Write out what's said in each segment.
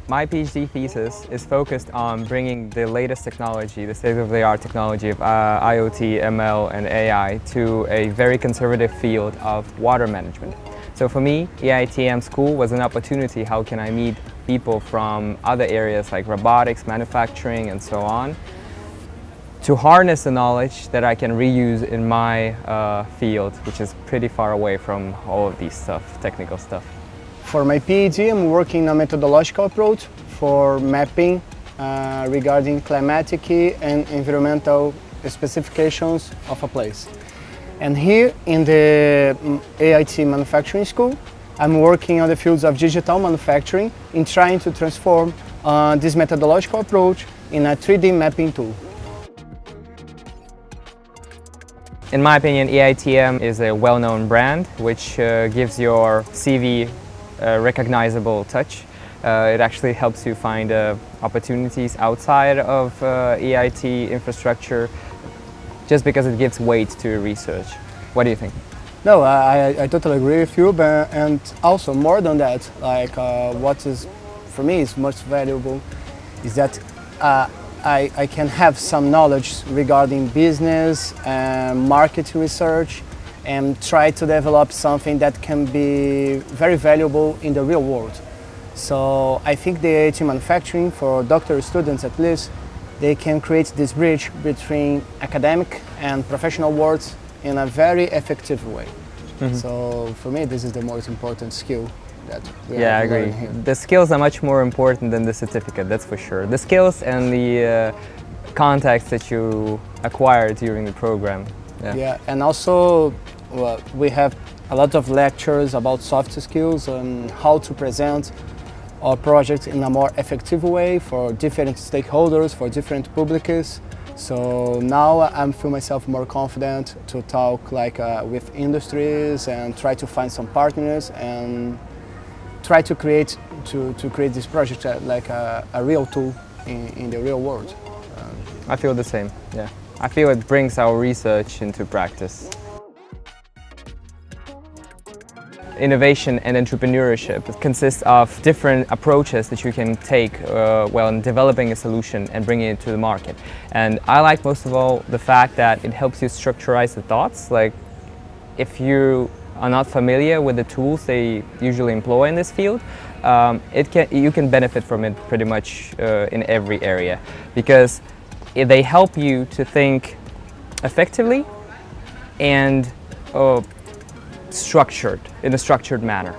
My PhD thesis is focused on bringing the latest technology, the state-of-the-art technology of IoT, ML and AI to a very conservative field of water management. So for me, EITM school was an opportunity. How can I meet people from other areas like robotics, manufacturing and so on, to harness the knowledge that I can reuse in my field, which is pretty far away from all of these technical stuff. For my PhD, I'm working on a methodological approach for mapping regarding climatic and environmental specifications of a place. And here in the EIT Manufacturing School, I'm working on the fields of digital manufacturing in trying to transform this methodological approach in a 3D mapping tool. In my opinion, EITM is a well-known brand which gives your CV a recognizable touch. It actually helps you find opportunities outside of EIT infrastructure just because it gives weight to research. What do you think? No, I totally agree with you, and also more than that, like what is for me is most valuable is that I can have some knowledge regarding business and market research and try to develop something that can be very valuable in the real world. So I think the EIT Manufacturing, for doctoral students at least, they can create this bridge between academic and professional worlds in a very effective way. Mm-hmm. So for me, this is the most important skill that we I agree. Here. The skills are much more important than the certificate, that's for sure. The skills and the contacts that you acquire during the program. Yeah, and also we have a lot of lectures about soft skills and how to present our project in a more effective way for different stakeholders, for different publics. So now I feel myself more confident to talk with industries and try to find some partners and try to create this project like a real tool in the real world. I feel the same, yeah. I feel it brings our research into practice. Innovation and entrepreneurship consists of different approaches that you can take in developing a solution and bringing it to the market. And I like most of all the fact that it helps you structurize the thoughts. Like if you are not familiar with the tools they usually employ in this field, you can benefit from it pretty much in every area, because they help you to think effectively and in a structured manner.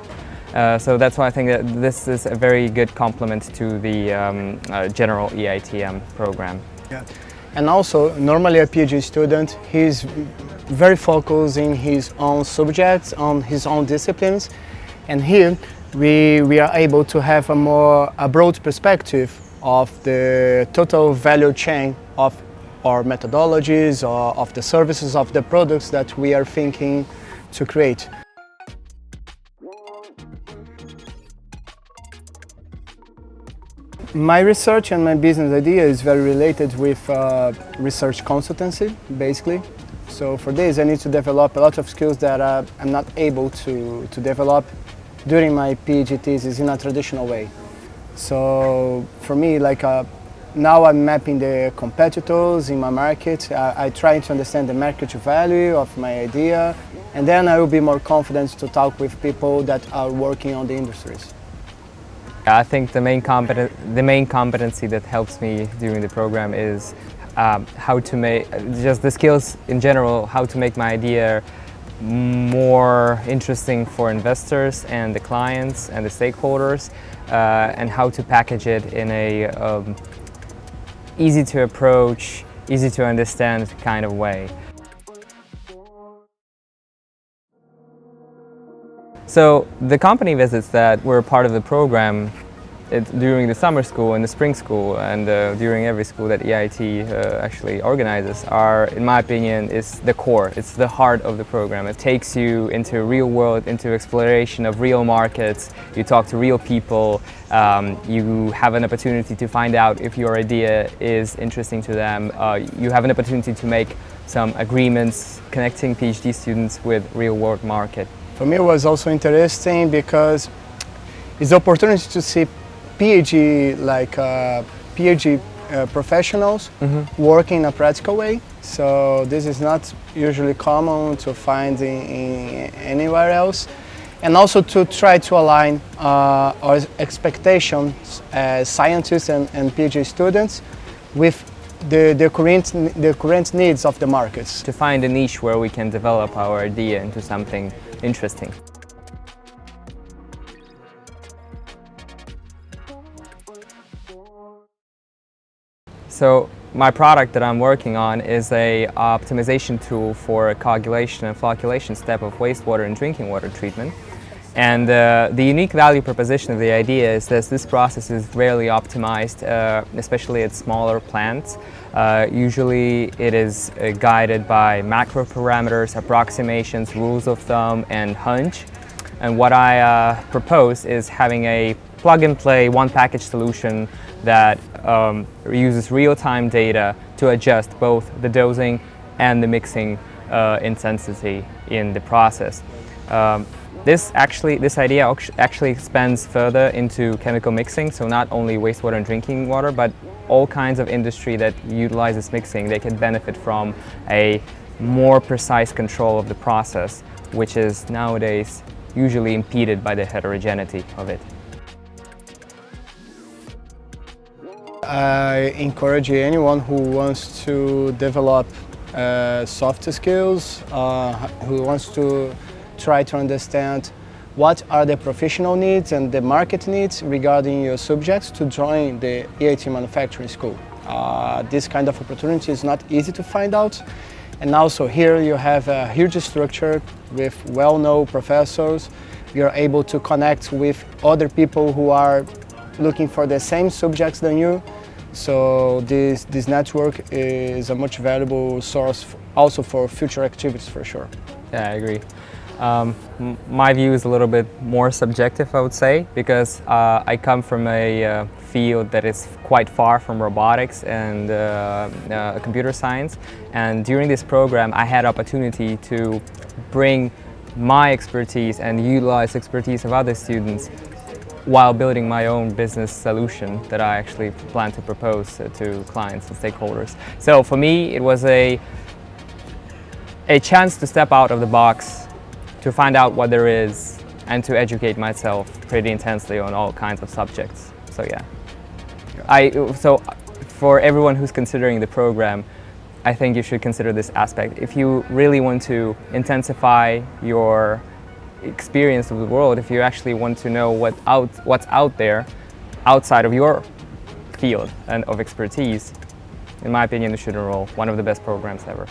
So that's why I think that this is a very good complement to the general EITM program. Yeah. And also, normally a PhD student, he's very focused in his own subjects, on his own disciplines. And here we are able to have a broad perspective of the total value chain of our methodologies, or of the services, of the products that we are thinking to create. My research and my business idea is very related with research consultancy, basically. So for this, I need to develop a lot of skills that I'm not able to develop during my PhD thesis in a traditional way. So for me, now I'm mapping the competitors in my market. I try to understand the market value of my idea, and then I will be more confident to talk with people that are working on the industries. I think the main competency that helps me during the program is how to make, just the skills in general, how to make my idea more interesting for investors and the clients and the stakeholders, and how to package it in a easy to approach, easy to understand kind of way. So the company visits that were part of the program during the summer school and the spring school and during every school that EIT actually organizes are, in my opinion, is the core. It's the heart of the program. It takes you into real world, into exploration of real markets. You talk to real people. You have an opportunity to find out if your idea is interesting to them. You have an opportunity to make some agreements connecting PhD students with real world market. For me, it was also interesting because it's the opportunity to see PhD professionals working in a practical way. So this is not usually common to find in anywhere else. And also to try to align our expectations as scientists and PhD students with the current needs of the markets. To find a niche where we can develop our idea into something interesting. So my product that I'm working on is a optimization tool for a coagulation and flocculation step of wastewater and drinking water treatment. And the unique value proposition of the idea is that this process is rarely optimized, especially at smaller plants. Usually it is guided by macro parameters, approximations, rules of thumb, and hunch. And what I propose is having a plug-and-play, one-package solution that uses real-time data to adjust both the dosing and the mixing intensity in the process. This idea actually expands further into chemical mixing, so not only wastewater and drinking water, but all kinds of industry that utilizes mixing, they can benefit from a more precise control of the process, which is nowadays usually impeded by the heterogeneity of it. I encourage anyone who wants to develop soft skills, who wants to try to understand what are the professional needs and the market needs regarding your subjects to join the EIT Manufacturing School. This kind of opportunity is not easy to find out, and also here you have a huge structure with well-known professors. You're able to connect with other people who are looking for the same subjects than you. So this network is a much valuable source also for future activities, for sure. Yeah, I agree. My view is a little bit more subjective, I would say, because I come from a field that is quite far from robotics and computer science. And during this program, I had opportunity to bring my expertise and utilize expertise of other students while building my own business solution that I actually plan to propose to clients and stakeholders. So for me, it was a chance to step out of the box, to find out what there is, and to educate myself pretty intensely on all kinds of subjects. So yeah. So for everyone who's considering the program, I think you should consider this aspect. If you really want to intensify your experience of the world, if you actually want to know what's out there outside of your field and of expertise, in my opinion, you should enroll. One of the best programs ever.